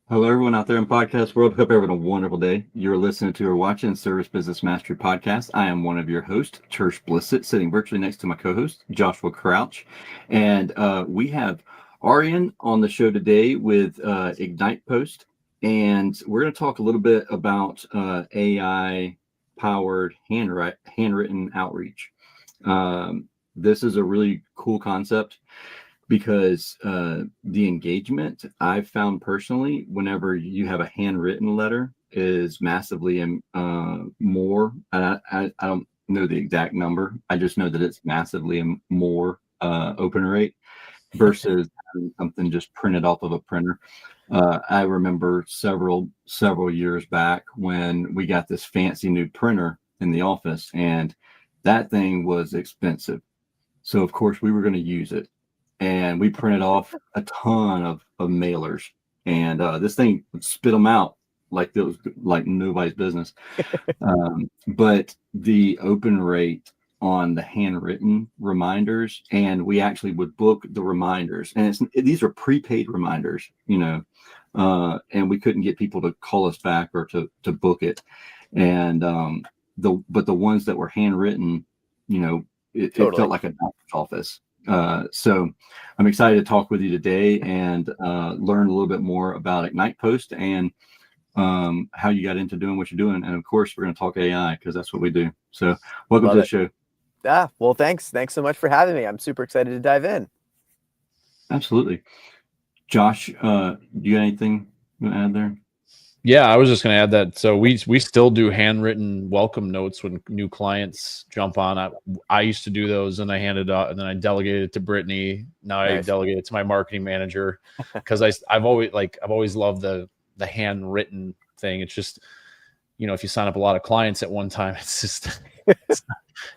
Hello, everyone out there in podcast world. Hope you're having a wonderful day. You're listening to or watching Service Business Mastery Podcast. I am one of your hosts, Church Blissett, sitting virtually next to my co-host, Joshua Crouch. And we have Arian on the show today with IgnitePOST. And we're going to talk a little bit about AI-powered handwritten outreach. This is a really cool concept because the engagement I've found personally, whenever you have a handwritten letter, is massively more. I don't know the exact number. I just know that it's massively more open rate versus having something just printed off of a printer. I remember several years back when we got this fancy new printer in the office, and that thing was expensive. So of course we were going to use it, and we printed off a ton of mailers, and this thing would spit them out like it was like nobody's business. But the open rate on the handwritten reminders, and we actually would book the reminders, and these are prepaid reminders, and we couldn't get people to call us back or to book it. And but the ones that were handwritten, it felt like a doctor's office. So I'm excited to talk with you today and learn a little bit more about IgnitePOST and how you got into doing what you're doing. And of course, we're going to talk AI because that's what we do. So welcome to the show. Well, thanks so much for having me. I'm super excited to dive in. Absolutely. Josh, you got anything you want to add there? Yeah, I was just going to add that. So we still do handwritten welcome notes when new clients jump on. I used to do those, and I handed out, and then I delegated it to Brittany. Now I delegate it to my marketing manager because I've always loved the handwritten thing. It's just, if you sign up a lot of clients at one time, it's just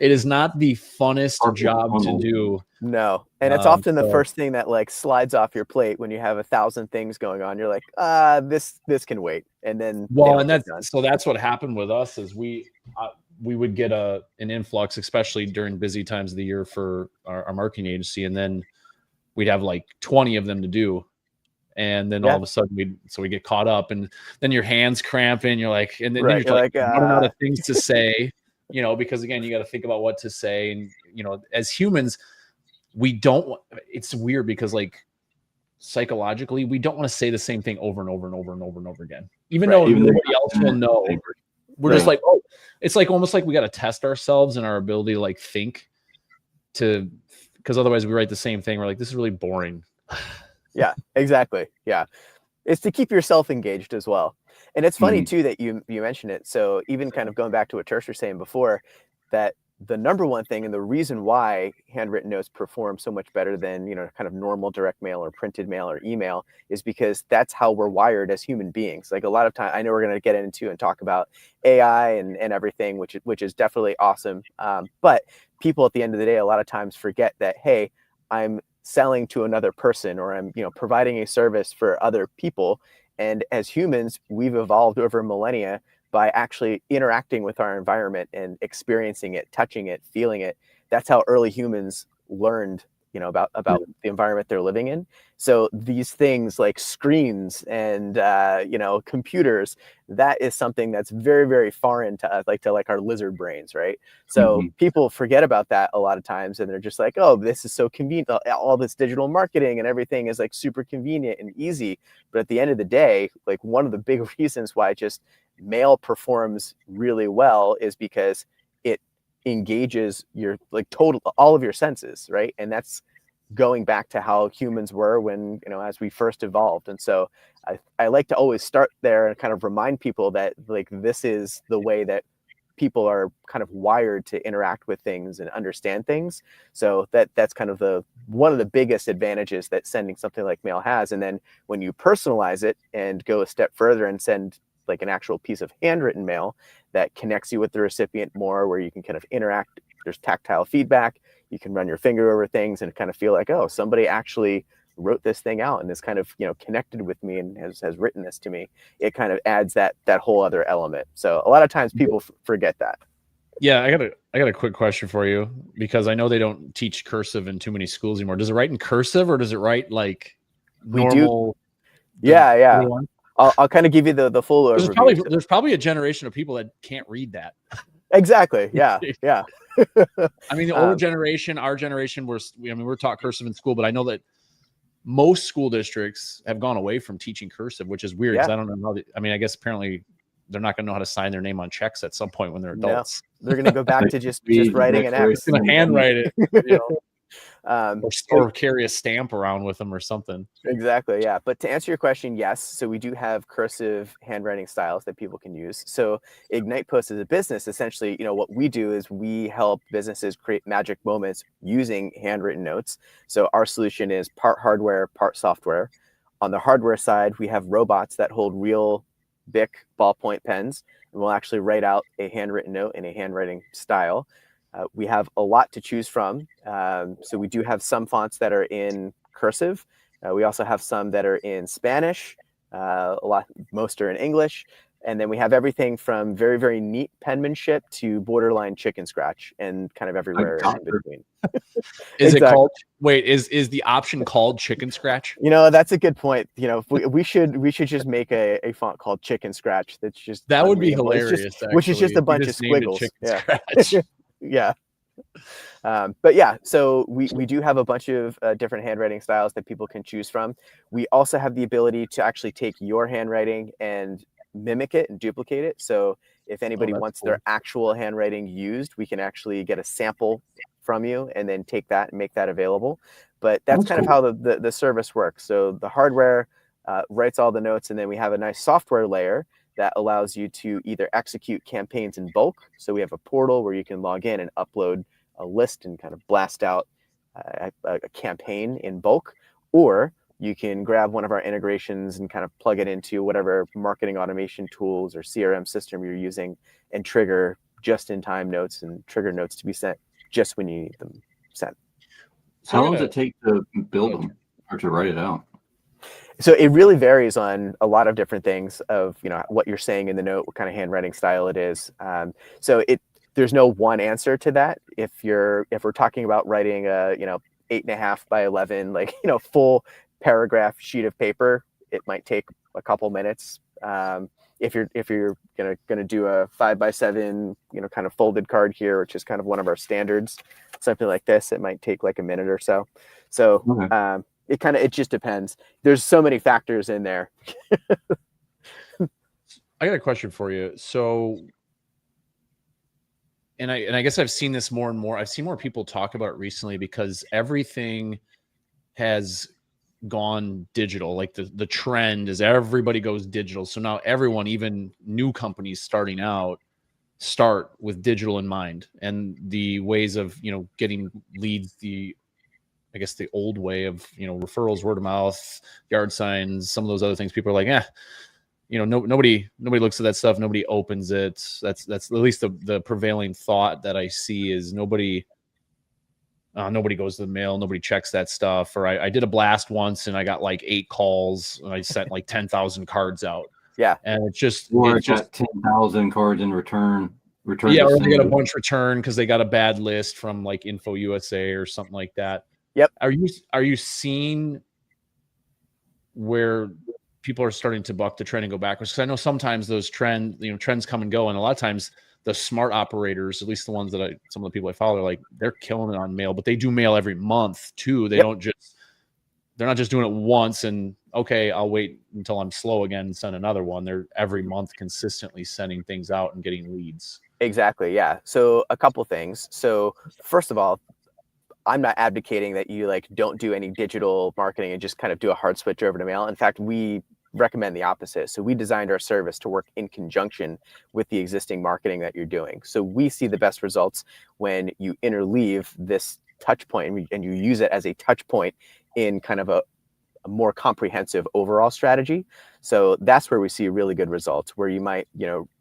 it is not the funnest job to do. No. And it's often the first thing that like slides off your plate when you have 1,000 things going on. You're like, this can wait. And then, that's what happened with us is we would get an influx, especially during busy times of the year for our marketing agency. And then we'd have like 20 of them to do. And then all of a sudden we get caught up, and then your hands cramping. You're like, and then you're like running out of things to say, because again, you got to think about what to say. And, as humans, it's weird because like psychologically, we don't want to say the same thing over and over and over and over and over again, even though nobody else will know. We're just like, it's like almost like we got to test ourselves and our ability to like think because otherwise we write the same thing. We're like, this is really boring. Yeah, exactly. Yeah. It's to keep yourself engaged as well. And it's funny too that you mentioned it. So even kind of going back to what Tersh was saying before, that the number one thing and the reason why handwritten notes perform so much better than, kind of normal direct mail or printed mail or email is because that's how we're wired as human beings. Like a lot of time, I know we're going to get into and talk about AI and everything, which is definitely awesome. But people at the end of the day, a lot of times forget that, hey, I'm selling to another person, or I'm, providing a service for other people. And as humans, we've evolved over millennia by actually interacting with our environment and experiencing it, touching it, feeling it. That's how early humans learned, about the environment they're living in. So these things like screens and, computers, that is something that's very, very foreign to us, like our lizard brains, right? So people forget about that a lot of times, and they're just like, oh, this is so convenient. All this digital marketing and everything is like super convenient and easy. But at the end of the day, like one of the big reasons why just mail performs really well is because it engages your all of your senses, right? And that's going back to how humans were when, as we first evolved. And so I like to always start there and kind of remind people that like this is the way that people are kind of wired to interact with things and understand things. So that's kind of one of the biggest advantages that sending something like mail has. And then when you personalize it and go a step further and send like an actual piece of handwritten mail that connects you with the recipient more, where you can kind of interact, there's tactile feedback, you can run your finger over things and kind of feel like, oh, somebody actually wrote this thing out and is kind of, connected with me and has written this to me. It kind of adds that whole other element. So a lot of times people forget that. Yeah, I got a quick question for you, because I know they don't teach cursive in too many schools anymore. Does it write in cursive or does it write like normal? Yeah. I'll kind of give you the full overview. There's probably a generation of people that can't read that. Exactly. Yeah. Yeah. I mean, the older generation, our generation, we're taught cursive in school, but I know that most school districts have gone away from teaching cursive, which is weird because I don't know how. I mean, I guess apparently they're not going to know how to sign their name on checks at some point when they're adults. No, they're going to go back to just writing an X. Going to handwrite it, or carry a stamp around with them or something. Exactly. Yeah. But to answer your question, yes. So we do have cursive handwriting styles that people can use. So IgnitePOST as a business, essentially, what we do is we help businesses create magic moments using handwritten notes. So our solution is part hardware, part software. On the hardware side, we have robots that hold real Bic ballpoint pens, and we'll actually write out a handwritten note in a handwriting style. We have a lot to choose from. So we do have some fonts that are in cursive. We also have some that are in Spanish. Most are in English. And then we have everything from very, very neat penmanship to borderline chicken scratch and kind of everywhere in between. Is it called? Wait, is the option called chicken scratch? That's a good point. We should just make a font called chicken scratch. That's just would be hilarious. Which is just a bunch of squiggles. Scratch. Yeah. But yeah, so we do have a bunch of different handwriting styles that people can choose from. We also have the ability to actually take your handwriting and mimic it and duplicate it. So if anybody wants their actual handwriting used, we can actually get a sample from you and then take that and make that available. But that's kind of how the service works. So the hardware writes all the notes, and then we have a nice software layer that allows you to either execute campaigns in bulk. So we have a portal where you can log in and upload a list and kind of blast out a campaign in bulk, or you can grab one of our integrations and kind of plug it into whatever marketing automation tools or CRM system you're using and trigger just-in-time notes and trigger notes to be sent just when you need them sent. How long does it take to build them or to write it out? So it really varies on a lot of different things of, what you're saying in the note, what kind of handwriting style it is. So there's no one answer to that. If we're talking about writing a, 8.5 by 11, full paragraph sheet of paper, it might take a couple minutes. If you're gonna do a 5 by 7, kind of folded card here, which is kind of one of our standards, something like this, it might take like a minute or so. So it just depends. There's so many factors in there. I got a question for you. So, and I guess I've seen this more and more. I've seen more people talk about it recently because everything has gone digital. Like the trend is everybody goes digital. So now everyone, even new companies starting out, start with digital in mind, and the ways of getting leads, I guess the old way of referrals, word of mouth, yard signs, some of those other things. People are like, nobody looks at that stuff. Nobody opens it. That's at least the prevailing thought that I see is nobody goes to the mail. Nobody checks that stuff. Or I did a blast once and I got like 8 calls and I sent like 10,000 cards out. Yeah. And it's just 10,000 cards in return. Yeah. Or they got a bunch returned because they got a bad list from like Info USA or something like that. Yep. Are you seeing where people are starting to buck the trend and go backwards? Because I know sometimes those trends come and go, and a lot of times the smart operators, at least the ones that some of the people I follow, are like they're killing it on mail, but they do mail every month too. They're not just doing it once and okay, I'll wait until I'm slow again and send another one. They're every month consistently sending things out and getting leads. Exactly. Yeah. So a couple things. So first of all, I'm not advocating that you don't do any digital marketing and just kind of do a hard switch over to mail. In fact, we recommend the opposite. So we designed our service to work in conjunction with the existing marketing that you're doing. So we see the best results when you interleave this touch point and you use it as a touch point in kind of a more comprehensive overall strategy. So that's where we see really good results, where you might,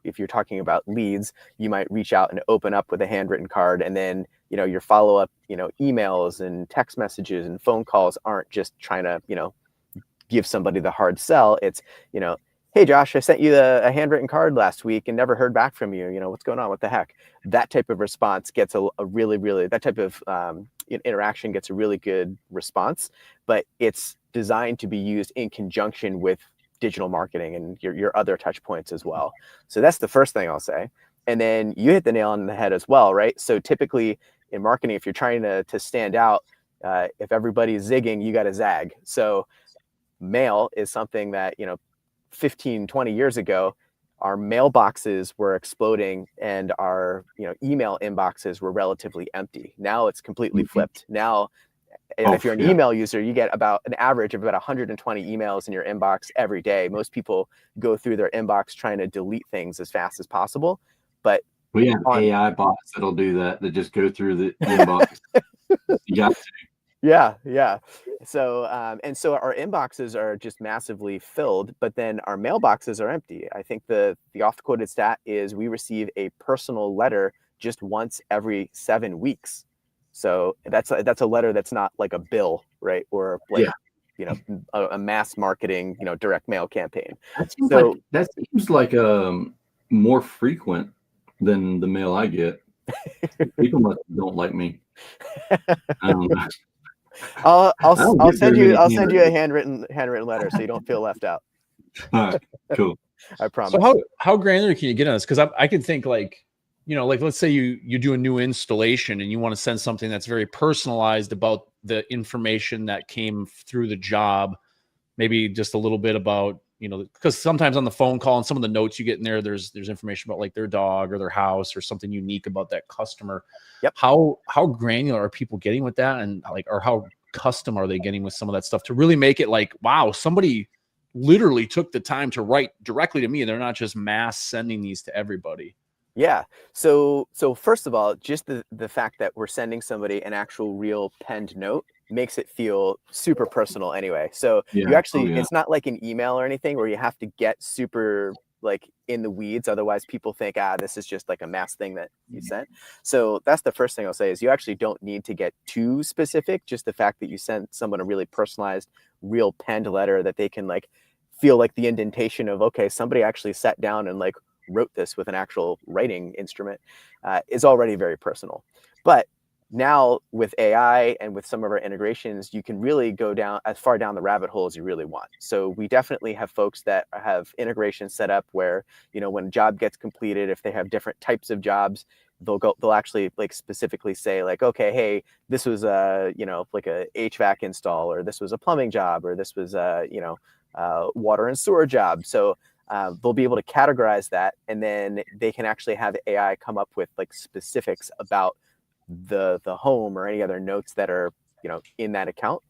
if you're talking about leads, you might reach out and open up with a handwritten card, and then your follow-up emails and text messages and phone calls aren't just trying to give somebody the hard sell. It's hey Josh, I sent you a handwritten card last week and never heard back from you. What's going on? What the heck? That type of response gets a really that type of interaction gets a really good response, but it's designed to be used in conjunction with digital marketing and your other touch points as well. So that's the first thing I'll say. And then you hit the nail on the head as well, right? So typically in marketing, if you're trying to stand out, if everybody's zigging, you got to zag. So mail is something that, 15, 20 years ago, our mailboxes were exploding and our, email inboxes were relatively empty. Now it's completely flipped. Now, if you're an email user, you get about an average of about 120 emails in your inbox every day. Most people go through their inbox trying to delete things as fast as possible. But we have AI bots that'll do that just go through the inbox. You got to. Yeah. So, and so our inboxes are just massively filled, but then our mailboxes are empty. I think the oft-quoted stat is we receive a personal letter just once every 7 weeks. So that's a letter that's not like a bill, right? Or like, a mass marketing, direct mail campaign. That seems like more frequent than the mail I get. People don't like me. I don't know. I'll send you a handwritten letter so you don't feel left out. All right, cool. I promise. So how granular can you get on this? Because I can think like let's say you do a new installation and you want to send something that's very personalized about the information that came through the job, maybe just a little bit about, because sometimes on the phone call and some of the notes you get in there's information about like their dog or their house or something unique about that customer. Yep. How granular are people getting with that, and or how custom are they getting with some of that stuff to really make it like, wow, somebody literally took the time to write directly to me. They're not just mass sending these to everybody. Yeah. So first of all, just the fact that we're sending somebody an actual real penned note makes it feel super personal anyway. So you actually, it's not like an email or anything where you have to get super like in the weeds. Otherwise people think, this is just like a mass thing that you sent. So that's the first thing I'll say is you actually don't need to get too specific. Just the fact that you sent someone a really personalized, real penned letter that they can like feel like the indentation of, okay, somebody actually sat down and like wrote this with an actual writing instrument is already very personal. But now with AI and with some of our integrations, you can really go down as far down the rabbit hole as you really want. So we definitely have folks that have integrations set up where, when a job gets completed, if they have different types of jobs, they'll actually like specifically say like, okay, hey, this was like a HVAC install, or this was a plumbing job, or this was water and sewer job. So they'll be able to categorize that, and then they can actually have AI come up with like specifics about the home or any other notes that are in that account.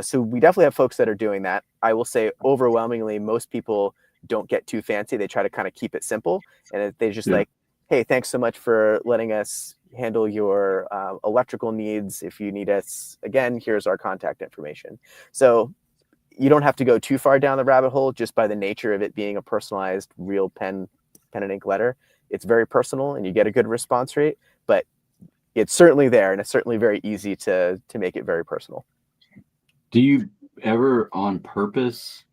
So we definitely have folks that are doing that. I will say overwhelmingly most people don't get too fancy. They try to kind of keep it simple, and they just like, hey, thanks so much for letting us handle your electrical needs. If you need us again, here's our contact information. So you don't have to go too far down the rabbit hole just by the nature of it being a personalized, real pen and ink letter. It's very personal and you get a good response rate, but it's certainly there, and it's certainly very easy to make it very personal. Do you ever on purpose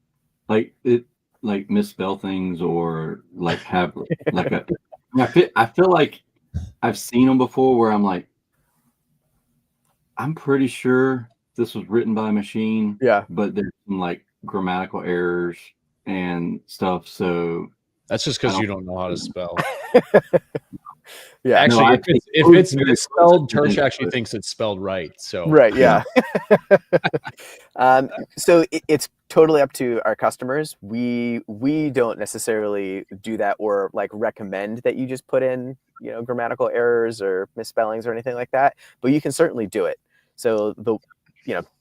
misspell things, or like have like I feel like I've seen them before where I'm like, I'm pretty sure this was written by a machine, but there's some like grammatical errors and stuff. So that's just because you don't know how to spell. Actually, no, if it's misspelled, Turch actually thinks it's spelled right. So right, yeah. So it's totally up to our customers. We don't necessarily do that or like recommend that you just put in grammatical errors or misspellings or anything like that. But you can certainly do it. So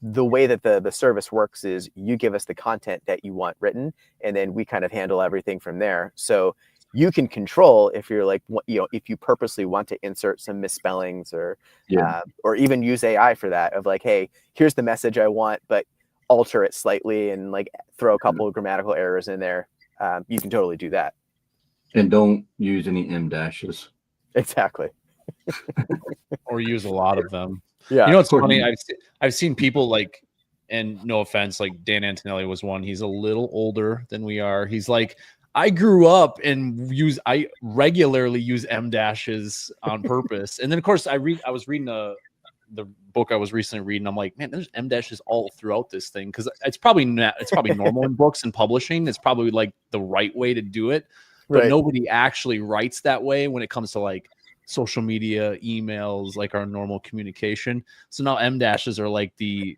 the way that the service works is you give us the content that you want written, and then we kind of handle everything from there. So you can control if you're like, if you purposely want to insert some misspellings or even use AI for that, of like, hey, here's the message I want, but alter it slightly and like throw a couple of grammatical errors in there. You can totally do that. And don't use any M dashes. Exactly. Or use a lot of them. Yeah. It's funny. I've seen people like, and no offense, like Dan Antonelli was one. He's a little older than we are. He's like, I grew up and I regularly use M dashes on purpose. And then of course I was reading the book I was recently reading, I'm like, man, there's M dashes all throughout this thing, because it's probably normal in books and publishing. It's probably like the right way to do it, but Right. nobody actually writes that way when it comes to like social media, emails, like our normal communication. So now M dashes are like the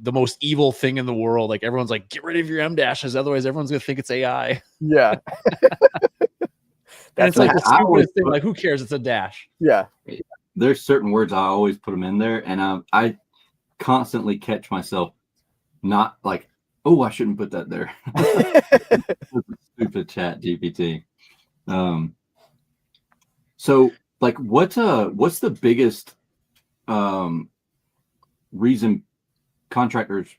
most evil thing in the world. Like everyone's like, get rid of your M dashes, otherwise everyone's gonna think it's AI. Yeah. And it's what like the I always stupidest thing. Like, who cares? It's a dash. Yeah. There's certain words I always put them in there, and I constantly catch myself not like, oh, I shouldn't put that there. Stupid chat GPT. So like what's the biggest reason contractors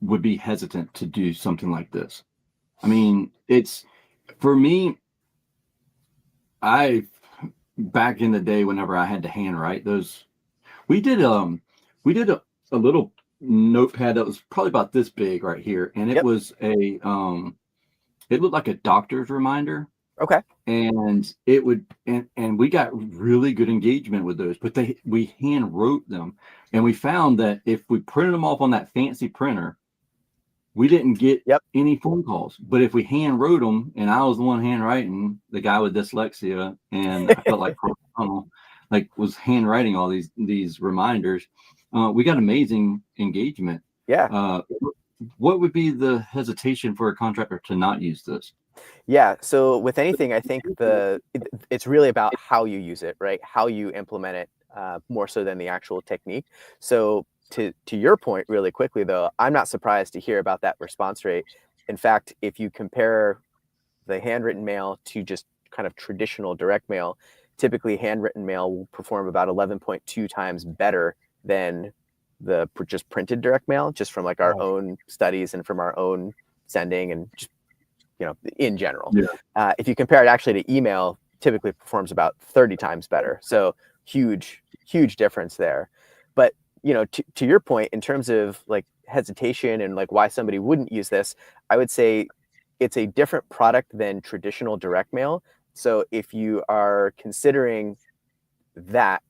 would be hesitant to do something like this? I mean, it's, for me, back in the day, whenever I had to handwrite those, we did a little notepad that was probably about this big right here, and it Yep. was it looked like a doctor's reminder. Okay. And it would, and we got really good engagement with those, but we hand wrote them, and we found that if we printed them off on that fancy printer, we didn't get any phone calls. But if we hand wrote them, and I was the one handwriting, the guy with dyslexia, and I felt like was handwriting all these reminders, we got amazing engagement. Yeah. What would be the hesitation for a contractor to not use this? Yeah. So with anything, I think it's really about how you use it, right? How you implement it, more so than the actual technique. So to your point, really quickly though, I'm not surprised to hear about that response rate. In fact, if you compare the handwritten mail to just kind of traditional direct mail, typically handwritten mail will perform about 11.2 times better than the just printed direct mail, just from like our own studies and from our own sending and just, in general. Yeah. If you compare it actually to email, typically performs about 30 times better. So huge difference there. But, to your point, in terms of like hesitation and like why somebody wouldn't use this, I would say it's a different product than traditional direct mail. So if you are considering that,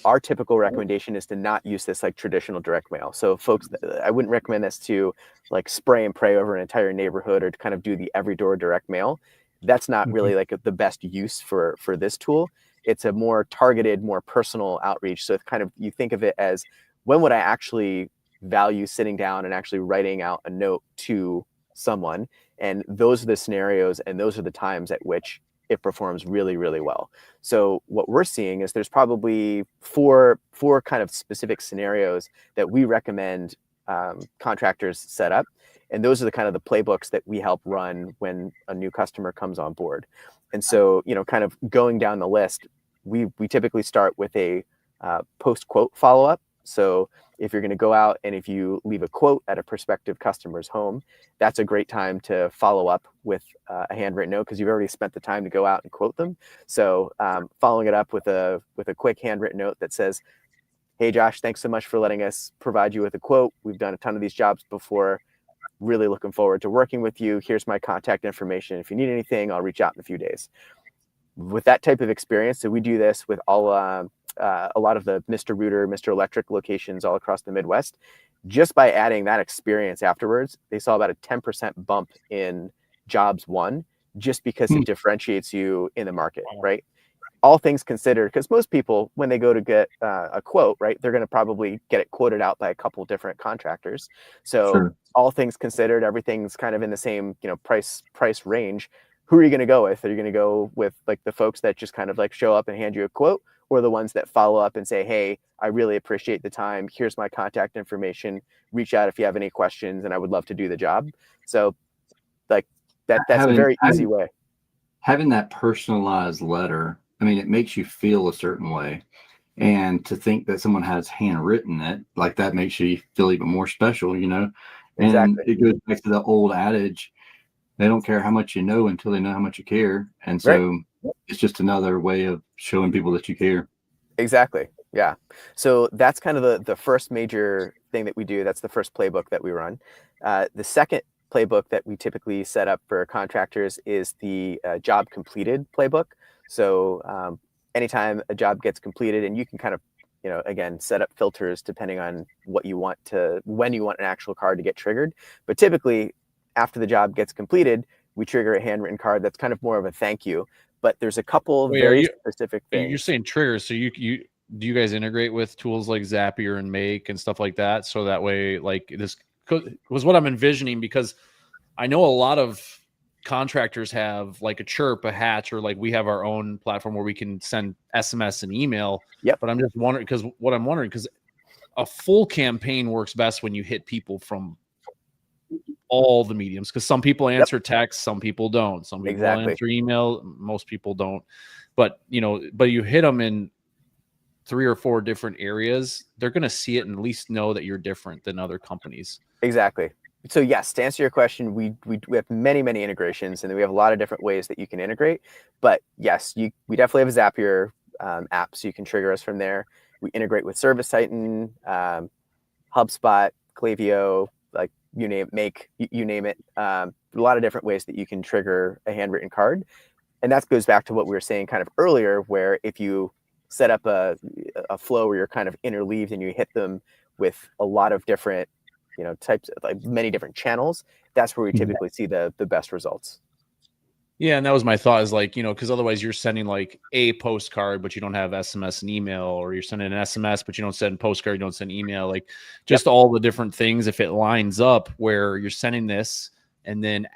our typical recommendation is to not use this like traditional direct mail. So folks, I wouldn't recommend this to like spray and pray over an entire neighborhood or to kind of do the every door direct mail. That's not really like the best use for this tool. It's a more targeted, more personal outreach. So it's kind of, you think of it as, when would I actually value sitting down and actually writing out a note to someone? And those are the scenarios, and those are the times at which it performs really, really well. So what we're seeing is there's probably four kind of specific scenarios that we recommend contractors set up. And those are the kind of the playbooks that we help run when a new customer comes on board. And so, kind of going down the list, we typically start with a post-quote follow-up. So if you're going to go out and if you leave a quote at a prospective customer's home, that's a great time to follow up with a handwritten note, because you've already spent the time to go out and quote them. So following it up with a quick handwritten note that says, hey, Josh, thanks so much for letting us provide you with a quote. We've done a ton of these jobs before. Really looking forward to working with you. Here's my contact information. If you need anything, I'll reach out in a few days. With that type of experience, so we do this with all a lot of the Mr. Rooter, Mr. Electric locations all across the Midwest. Just by adding that experience afterwards, they saw about a 10% bump in jobs won, just because it differentiates you in the market, right? All things considered, because most people, when they go to get a quote, right, they're going to probably get it quoted out by a couple different contractors. So all things considered, everything's kind of in the same, price range. Who are you going to go with? Are you going to go with like the folks that just kind of like show up and hand you a quote, or the ones that follow up and say, hey, I really appreciate the time. Here's my contact information. Reach out if you have any questions, and I would love to do the job. So like that's a very easy way. Having that personalized letter, I mean, it makes you feel a certain way. And to think that someone has handwritten it, like that makes you feel even more special, And Exactly. it goes back to the old adage, they don't care how much you know until they know how much you care. And so it's just another way of showing people that you care. Exactly. Yeah. So that's kind of the first major thing that we do. That's the first playbook that we run. The second playbook that we typically set up for contractors is the job completed playbook. So anytime a job gets completed, and you can kind of, again, set up filters depending on when you want an actual card to get triggered. But typically after the job gets completed, we trigger a handwritten card that's kind of more of a thank you. But there's a couple very specific things. You're saying triggers. So do you guys integrate with tools like Zapier and Make and stuff like that? So that way, like, this was what I'm envisioning, because I know a lot of contractors have like a Chirp, a Hatch, or like we have our own platform where we can send SMS and email. Yep. But I'm just wondering, because a full campaign works best when you hit people from all the mediums, because some people answer text, some people don't. Some people answer email, most people don't. But you hit them in 3 or 4 different areas, they're going to see it and at least know that you're different than other companies. Exactly. So yes, to answer your question, we have many integrations, and we have a lot of different ways that you can integrate. But yes, we definitely have a Zapier app, so you can trigger us from there. We integrate with Service Titan, HubSpot, Klaviyo, like you name it. A lot of different ways that you can trigger a handwritten card, and that goes back to what we were saying kind of earlier, where if you set up a flow where you're kind of interleaved and you hit them with a lot of different types of, like, many different channels, that's where we typically see the best results. Yeah, and that was my thought, is like, because otherwise you're sending like a postcard, but you don't have SMS and email, or you're sending an SMS, but you don't send postcard, you don't send email, like just all the different things. If it lines up where you're sending this, and then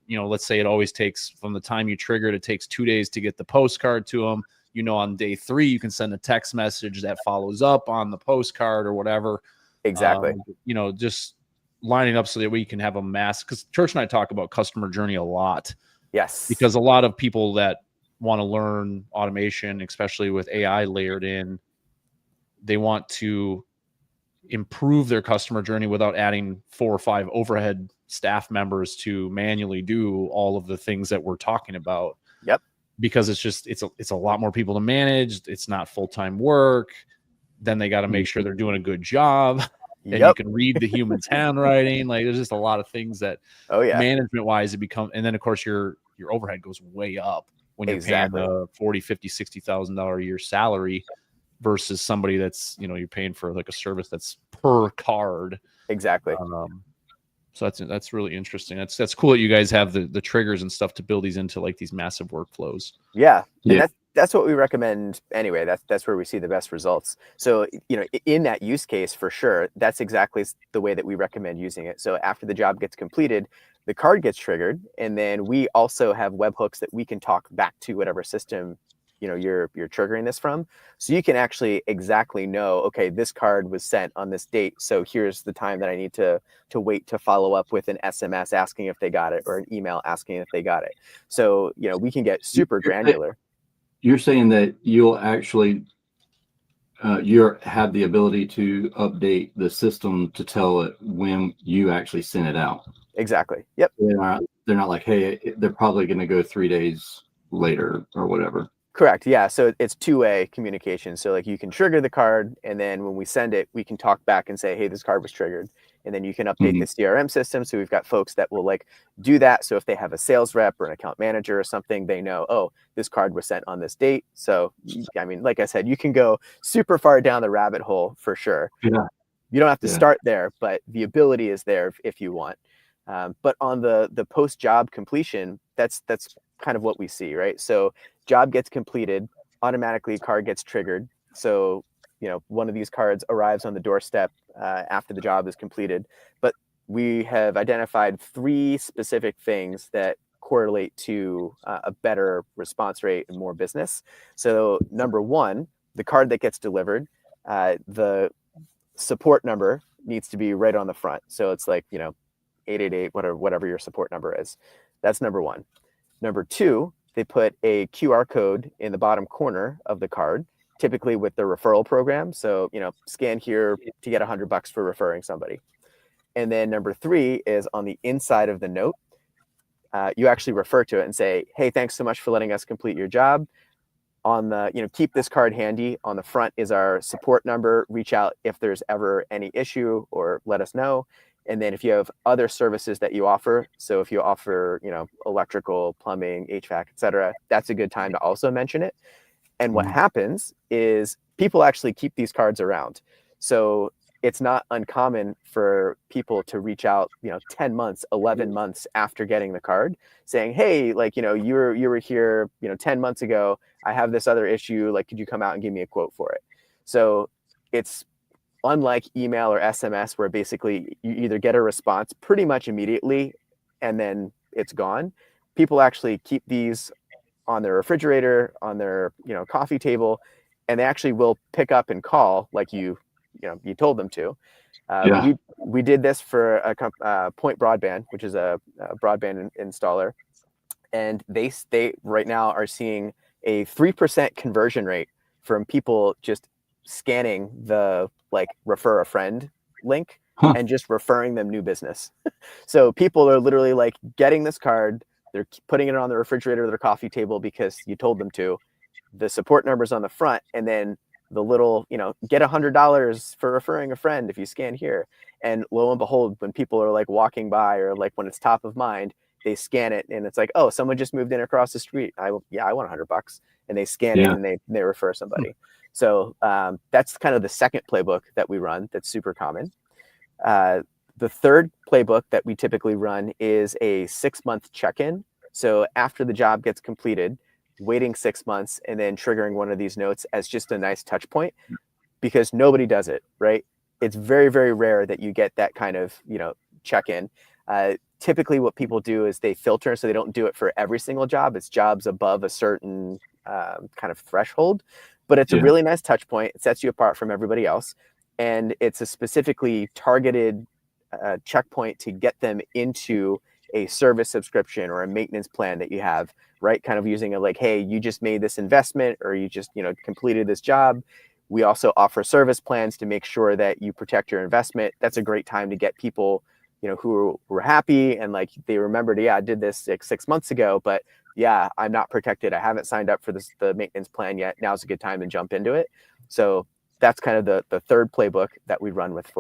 let's say it always takes, from the time you trigger it takes 2 days to get the postcard to them. On day 3, you can send a text message that follows up on the postcard or whatever. Exactly. Just lining up so that we can have a mass, because Church and I talk about customer journey a lot. Yes. Because a lot of people that want to learn automation, especially with AI layered in, they want to improve their customer journey without adding 4 or 5 overhead staff members to manually do all of the things that we're talking about. Yep. Because it's a lot more people to manage. It's not full-time work. Then they got to make sure they're doing a good job. And you can read the human's handwriting. Like, there's just a lot of things that management wise it become, and then of course your overhead goes way up when you're paying a $40,000, $50,000, $60,000 a year salary versus somebody that's, you're paying for like a service that's per card. Exactly. So that's really interesting. That's cool that you guys have the triggers and stuff to build these into like these massive workflows. Yeah. And that's what we recommend anyway. That's where we see the best results. So, in that use case, for sure, that's exactly the way that we recommend using it. So after the job gets completed, the card gets triggered, and then we also have webhooks that we can talk back to whatever system you're triggering this from. So you can actually exactly know, okay, this card was sent on this date, so here's the time that I need to wait to follow up with an SMS asking if they got it, or an email asking if they got it. So we can get super granular. You're saying that you'll actually you have the ability to update the system to tell it when you actually send it out. Exactly. Yep. They're not like, hey, they're probably going to go 3 days later or whatever. Correct. Yeah. So it's two-way communication. So like you can trigger the card, and then when we send it, we can talk back and say, hey, this card was triggered. And then you can update the CRM system. So we've got folks that will like do that. So if they have a sales rep or an account manager or something, they know, oh, this card was sent on this date. So, I mean, like I said, you can go super far down the rabbit hole for sure. Yeah. You don't have to start there, but the ability is there if you want. But on the post-job completion, that's kind of what we see, right? So job gets completed, automatically card gets triggered. So, one of these cards arrives on the doorstep after the job is completed. But we have identified 3 specific things that correlate to a better response rate and more business. So number 1, the card that gets delivered, the support number needs to be right on the front. So it's like, 888, whatever your support number is. That's number 1. Number 2, they put a QR code in the bottom corner of the card, typically with the referral program. So, scan here to get $100 for referring somebody. And then number 3 is on the inside of the note. You actually refer to it and say, hey, thanks so much for letting us complete your job. On the, keep this card handy. On the front is our support number. Reach out if there's ever any issue, or let us know. And then if you have other services that you offer, so if you offer, electrical, plumbing, HVAC, etc., that's a good time to also mention it. And what happens is people actually keep these cards around. So it's not uncommon for people to reach out, 10 months, 11 months after getting the card saying, hey, like, you were here, 10 months ago, I have this other issue. Like, could you come out and give me a quote for it? So it's unlike email or SMS, where basically you either get a response pretty much immediately and then it's gone. People actually keep these on their refrigerator, on their, coffee table, and they actually will pick up and call like you told them to. We did this for a Point Broadband, which is a broadband installer, and they right now are seeing a 3% conversion rate from people just scanning the like refer a friend link and just referring them new business. So people are literally like getting this card, they're putting it on the refrigerator or their coffee table because you told them to. The support number's on the front, and then the little, get $100 for referring a friend if you scan here. And lo and behold, when people are like walking by or like when it's top of mind, they scan it and it's like, oh, someone just moved in across the street. I want $100, and they scan it and they refer somebody. So that's kind of the second playbook that we run. That's super common. The third playbook that we typically run is a 6-month check-in. So after the job gets completed, waiting 6 months and then triggering one of these notes as just a nice touch point, because nobody does it, right? It's very, very rare that you get that kind of, check-in. Typically what people do is they filter, so they don't do it for every single job. It's jobs above a certain kind of threshold, but it's a really nice touch point. It sets you apart from everybody else. And it's a specifically targeted checkpoint to get them into a service subscription or a maintenance plan that you have, right? Kind of using it like, hey, you just made this investment, or you just, completed this job. We also offer service plans to make sure that you protect your investment. That's a great time to get people, who were happy and like they remembered, I did this 6 months ago, but I'm not protected. I haven't signed up for the maintenance plan yet. Now's a good time to jump into it. So that's kind of the third playbook that we run with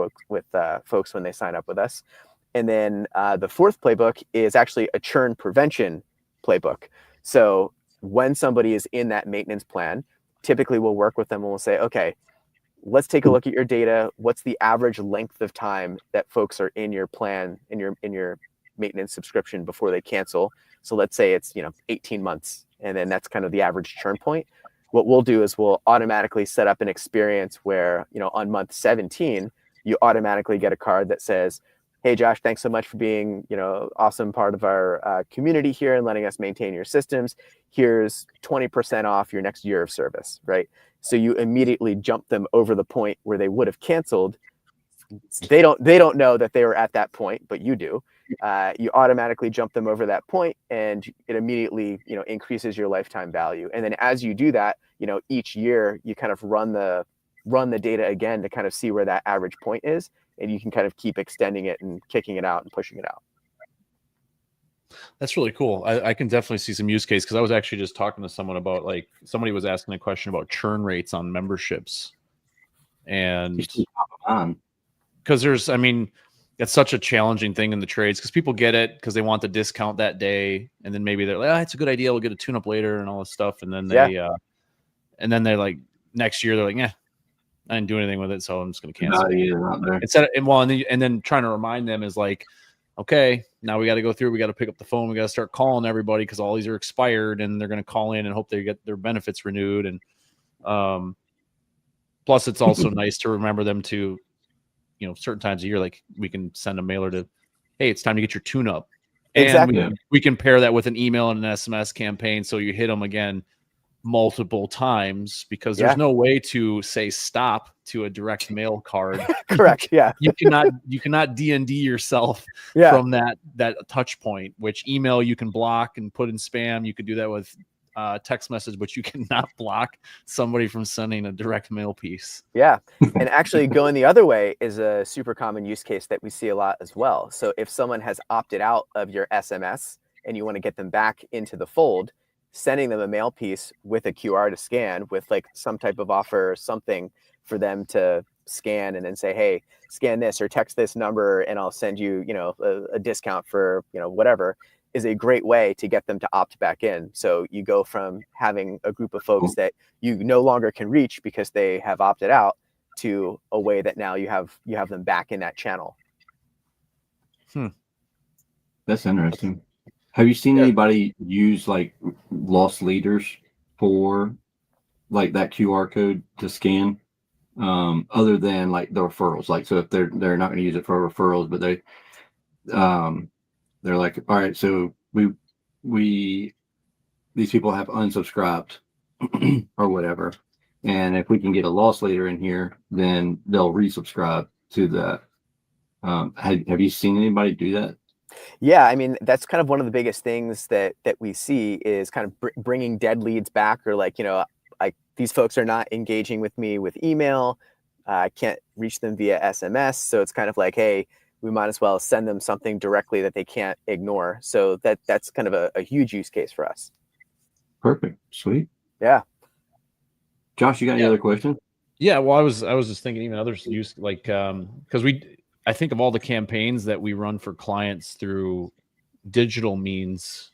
folks when they sign up with us. And then the fourth playbook is actually a churn prevention playbook. So when somebody is in that maintenance plan, typically we'll work with them and we'll say, okay, let's take a look at your data. What's the average length of time that folks are in your plan, in your maintenance subscription before they cancel? So let's say it's 18 months, and then that's kind of the average churn point. What we'll do is we'll automatically set up an experience where on month 17 you automatically get a card that says, hey Josh, thanks so much for being awesome part of our community here and letting us maintain your systems. Here's 20% off your next year of service, right? So you immediately jump them over the point where they would have canceled. They don't know that they were at that point, but you do. You automatically jump them over that point, and it immediately increases your lifetime value. And then as you do that, each year you kind of run the data again to kind of see where that average point is, and you can kind of keep extending it and kicking it out and pushing it out. That's really cool. I can definitely see some use case, because I was actually just talking to someone about, like, somebody was asking a question about churn rates on memberships, and because it's such a challenging thing in the trades, because people get it because they want the discount that day, and then maybe they're like, it's a good idea, we'll get a tune-up later and all this stuff, and then they're like, next year they're like, I didn't do anything with it, so I'm just going to cancel. And then trying to remind them is like, okay, now we got to go through. We got to pick up the phone. We got to start calling everybody, because all these are expired, and they're going to call in and hope they get their benefits renewed. And plus, it's also nice to remember them to, certain times a year, like we can send a mailer to, hey, it's time to get your tune-up. Exactly. And we can pair that with an email and an SMS campaign, so you hit them again multiple times, because there's no way to say stop to a direct mail card. Correct. Yeah. You cannot D&D yourself from that touch point, which email you can block and put in spam. You could do that with text message, but you cannot block somebody from sending a direct mail piece. Yeah. And actually going the other way is a super common use case that we see a lot as well. So if someone has opted out of your SMS and you want to get them back into the fold, sending them a mail piece with a QR to scan with like some type of offer or something for them to scan, and then say, hey, scan this or text this number and I'll send you, a discount for, whatever. is a great way to get them to opt back in. So you go from having a group of folks that you no longer can reach because they have opted out to a way that now you have them back in that channel. That's interesting. Have you seen anybody use like lost leaders for like that QR code to scan, other than like the referrals? Like, so if they're not going to use it for referrals, but they're like, all right, so we these people have unsubscribed or whatever, and if we can get a loss leader in here, then they'll resubscribe to that. Have you seen anybody do that? Yeah, I mean, that's kind of one of the biggest things that we see is kind of bringing dead leads back, or like, like these folks are not engaging with me with email. I can't reach them via SMS. So it's kind of like, hey, we might as well send them something directly that they can't ignore. So that's kind of a huge use case for us. Perfect. Sweet. Yeah. Josh, you got any other questions? Yeah. Well, I was just thinking even others use like, because I think of all the campaigns that we run for clients through digital means,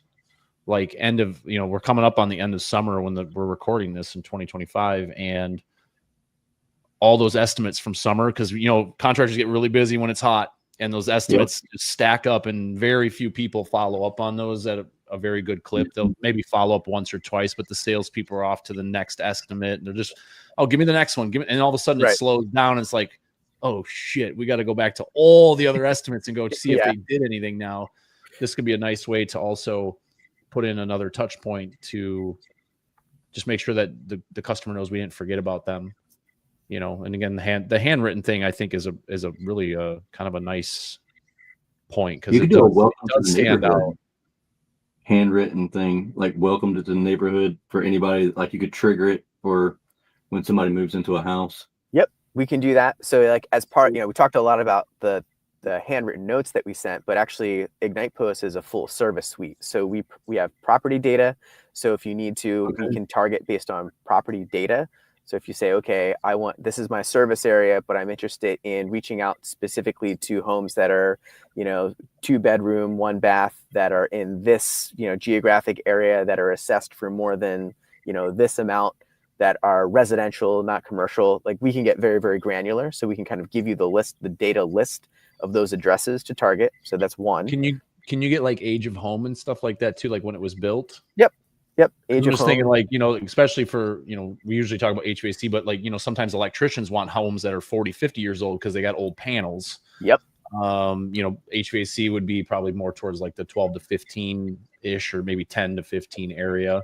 like we're coming up on the end of summer when we're recording this in 2025, and all those estimates from summer, because contractors get really busy when it's hot, and those estimates stack up, and very few people follow up on those at a very good clip. They'll maybe follow up once or twice, but the salespeople are off to the next estimate, and they're just, oh, give me the next one, and all of a sudden it slows down, and it's like, oh shit, we got to go back to all the other estimates and go see if they did anything now. This could be a nice way to also put in another touch point to just make sure that the customer knows we didn't forget about them. And again, the handwritten thing, I think is a really kind of a nice point, because you could do a welcome to the stand out. Handwritten thing, like welcome to the neighborhood, for anybody. Like you could trigger it for when somebody moves into a house. Yep, we can do that. So like as part, we talked a lot about the handwritten notes that we sent, but actually IgnitePOST is a full service suite. So we have property data. So if you need to, we can target based on property data. So if you say, okay, this is my service area, but I'm interested in reaching out specifically to homes that are, 2-bedroom, 1-bath, that are in this, geographic area, that are assessed for more than, this amount, that are residential, not commercial, like we can get very, very granular. So we can kind of give you the data list of those addresses to target. So that's one. Can you get like age of home and stuff like that too? Like when it was built? Yep. I'm just thinking like, especially for, we usually talk about HVAC, but like, sometimes electricians want homes that are 40, 50 years old because they got old panels. Yep. HVAC would be probably more towards like the 12 to 15 ish, or maybe 10 to 15 area.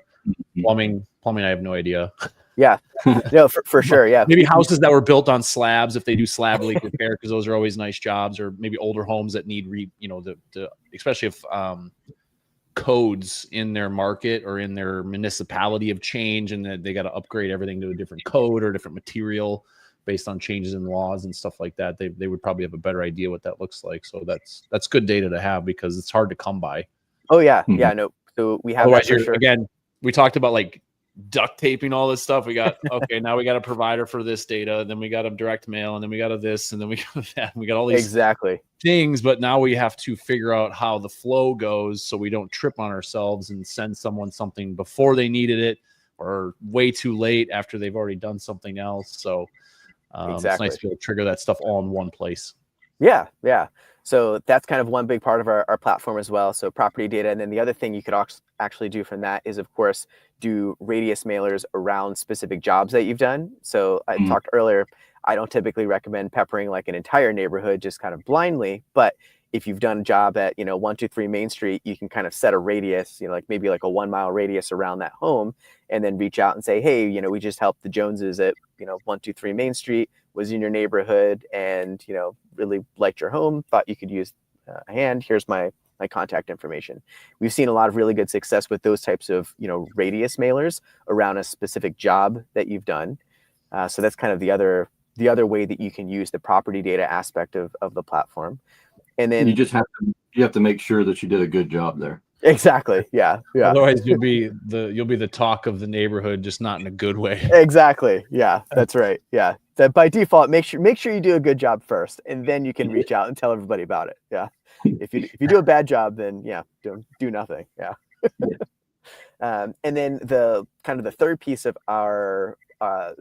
Plumbing, I have no idea. Yeah, no, for sure. Yeah. Maybe houses that were built on slabs, if they do slab leak repair, because those are always nice jobs, or maybe older homes that need especially if, codes in their market or in their municipality of change, and that they got to upgrade everything to a different code or different material based on changes in laws and stuff like that. They would probably have a better idea what that looks like. So that's good data to have, because it's hard to come by. Oh yeah. Yeah. No. So we have that for sure. Again, we talked about like duct taping all this stuff. We got, okay, now we got a provider for this data, then we got a direct mail, and then we got a this, and then we got that. We got all these things, but now we have to figure out how the flow goes so we don't trip on ourselves and send someone something before they needed it, or way too late after they've already done something else. So it's nice to be able to trigger that stuff all in one place. Yeah. So that's kind of one big part of our platform as well. So property data. And then the other thing you could actually do from that is, of course, do radius mailers around specific jobs that you've done. So I talked earlier, I don't typically recommend peppering like an entire neighborhood just kind of blindly, but if you've done a job at, 123 Main Street, you can kind of set a radius, like maybe like a 1 mile radius around that home, and then reach out and say, hey, we just helped the Joneses at, 123 Main Street, was in your neighborhood, and, really liked your home, thought you could use a hand. Here's my contact information. We've seen a lot of really good success with those types of, radius mailers around a specific job that you've done. So that's kind of the other way that you can use the property data aspect of the platform. And then you have to make sure that you did a good job there. Exactly. Yeah. Otherwise you'll be the talk of the neighborhood, just not in a good way. Exactly. Yeah, that's right. Yeah. That by default, make sure you do a good job first, and then you can reach out and tell everybody about it. Yeah. if you do a bad job, then yeah, don't do nothing. Yeah. And then the kind of the third piece of our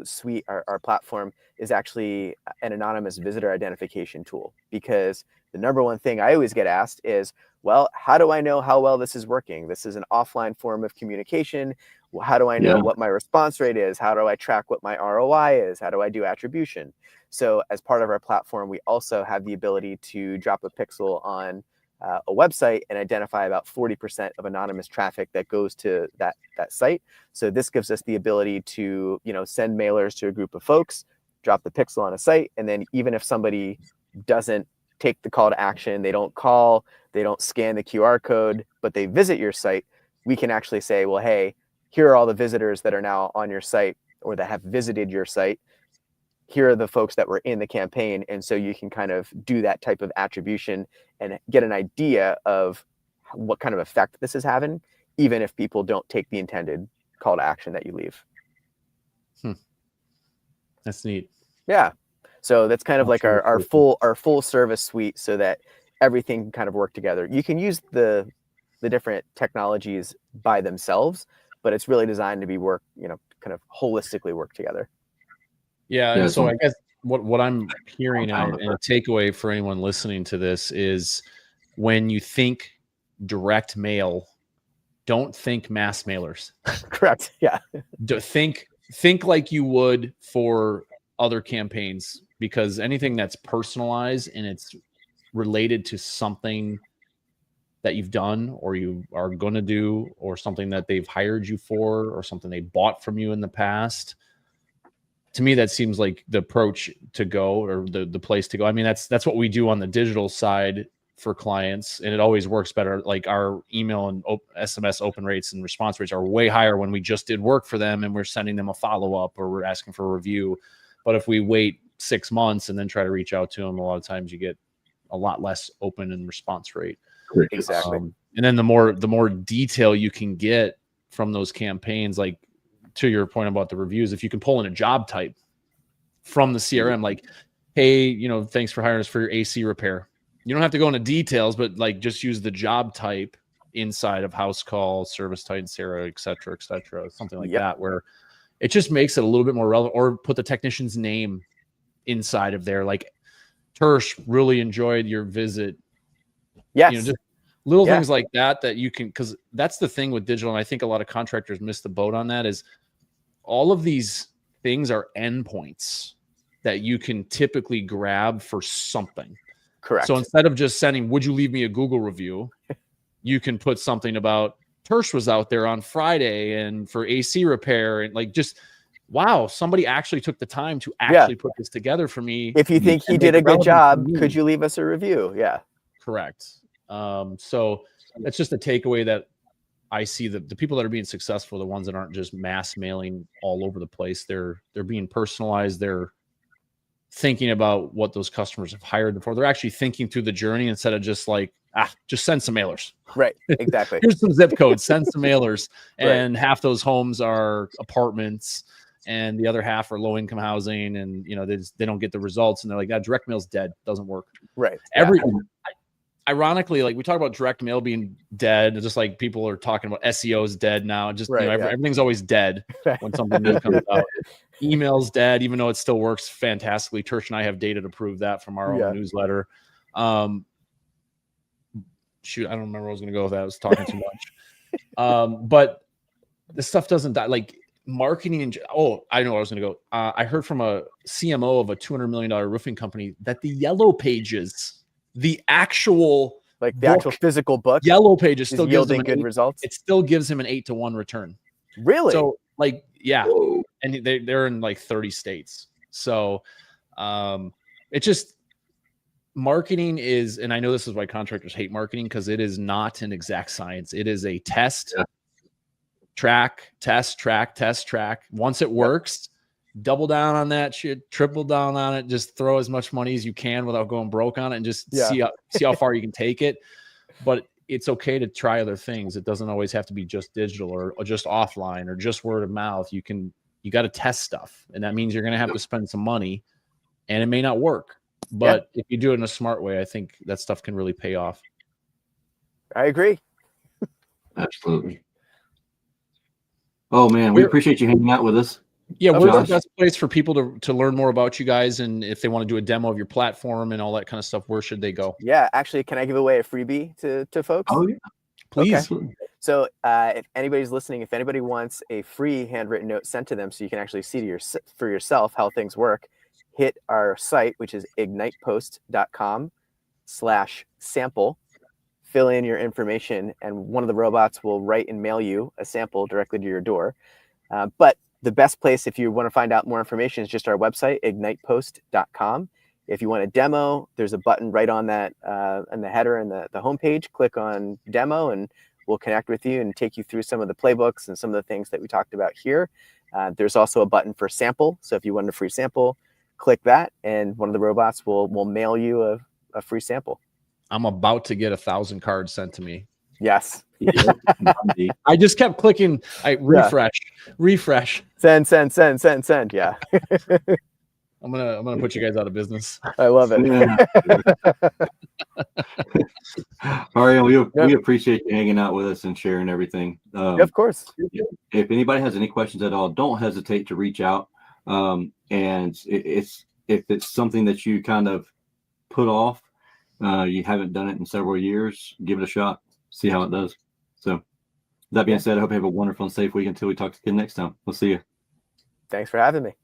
suite, our platform, is actually an anonymous visitor identification tool, because the number one thing I always get asked is, well, how do I know how well this is working? This is an offline form of communication. How do I know what my response rate is? How do I track what my ROI is? How do I do attribution? So as part of our platform, we also have the ability to drop a pixel on a website and identify about 40% of anonymous traffic that goes to that site. So this gives us the ability to, send mailers to a group of folks, drop the pixel on a site, and then even if somebody doesn't take the call to action, they don't call, they don't scan the QR code, but they visit your site, we can actually say, well, hey, here are all the visitors that are now on your site or that have visited your site. Here are the folks that were in the campaign. And so you can kind of do that type of attribution and get an idea of what kind of effect this is having, even if people don't take the intended call to action that you leave. That's neat. Yeah. So that's kind of like our full service suite, so that everything can kind of work together. You can use the different technologies by themselves, but it's really designed to be kind of holistically work together. Yeah. And so I guess what I'm hearing and a takeaway for anyone listening to this is, when you think direct mail, don't think mass mailers. Correct. Yeah. Think like you would for other campaigns, because anything that's personalized and it's related to something that you've done or you are going to do, or something that they've hired you for, or something they bought from you in the past, to me, that seems like the approach to go, or the place to go. I mean, that's what we do on the digital side for clients, and it always works better. Like our email and SMS open rates and response rates are way higher when we just did work for them and we're sending them a follow-up or we're asking for a review. But if we wait 6 months and then try to reach out to them, a lot of times you get a lot less open and response rate. Exactly. And then the more detail you can get from those campaigns, like to your point about the reviews, if you can pull in a job type from the CRM, like, hey, thanks for hiring us for your AC repair. You don't have to go into details, but like just use the job type inside of house call, service type, Sarah, et cetera, something like that, where it just makes it a little bit more relevant. Or put the technician's name inside of there. Like, Tersh, really enjoyed your visit. Yes. Just little things like that you can, because that's the thing with digital. And I think a lot of contractors miss the boat on that, is all of these things are endpoints that you can typically grab for something. Correct. So instead of just sending, would you leave me a Google review? You can put something about, Tersh was out there on Friday and for AC repair, and like, just, wow, somebody actually took the time to actually put this together for me. If you think he did a good job, could you leave us a review? Yeah. Correct. So that's just a takeaway that I see. The people that are being successful, the ones that aren't just mass mailing all over the place. They're being personalized. They're thinking about what those customers have hired before. They're actually thinking through the journey instead of just like, just send some mailers. Right. Exactly. Here's some zip codes, send some mailers. And half those homes are apartments and the other half are low income housing. And, they don't get the results. And they're like, that direct mail's dead. Doesn't work. Right. Ironically, like we talk about direct mail being dead, just like people are talking about SEO is dead now. Just everything's always dead when something new comes out. Email's dead, even though it still works fantastically. Tersh and I have data to prove that from our own newsletter. Shoot, I don't remember where I was going to go with that. I was talking too much. But this stuff doesn't die. Like marketing I know where I was going to go. I heard from a CMO of a $200 million roofing company that the yellow pages, the actual physical book, yellow pages, still gives them good results. It still gives him an 8-to-1 return. Really? So like, and they're in like 30 states. So it just, marketing is, and I know this is why contractors hate marketing, because it is not an exact science. It is a test, track. Once it works, double down on that shit, triple down on it, just throw as much money as you can without going broke on it, and just see how far you can take it. But it's okay to try other things. It doesn't always have to be just digital or just offline or just word of mouth. You got to test stuff. And that means you're going to have to spend some money and it may not work. But if you do it in a smart way, I think that stuff can really pay off. I agree. Absolutely. Oh man, we appreciate you hanging out with us. Yeah, where's Josh? the best place for people to learn more about you guys, and if they want to do a demo of your platform and all that kind of stuff, where should they go? Yeah, actually, can I give away a freebie to folks? Oh yeah, Please. Okay. So if anybody's listening, if anybody wants a free handwritten note sent to them so you can actually see for yourself how things work, hit our site, which is ignitepost.com/sample. Fill in your information, and one of the robots will write and mail you a sample directly to your door. But the best place, if you want to find out more information, is just our website, ignitepost.com. If you want a demo, there's a button right on that, in the header and the homepage. Click on demo, and we'll connect with you and take you through some of the playbooks and some of the things that we talked about here. There's also a button for sample. So if you want a free sample, click that, and one of the robots will mail you a free sample. I'm about to get 1,000 cards sent to me. Yes. I just kept clicking. I refresh. Send. Yeah. I'm gonna put you guys out of business. I love it. Arian, we appreciate you hanging out with us and sharing everything. Of course. If anybody has any questions at all, don't hesitate to reach out. And if it's something that you kind of put off, you haven't done it in several years, give it a shot, see how it does. So that being said, I hope you have a wonderful and safe week until we talk again next time. We'll see you. Thanks for having me.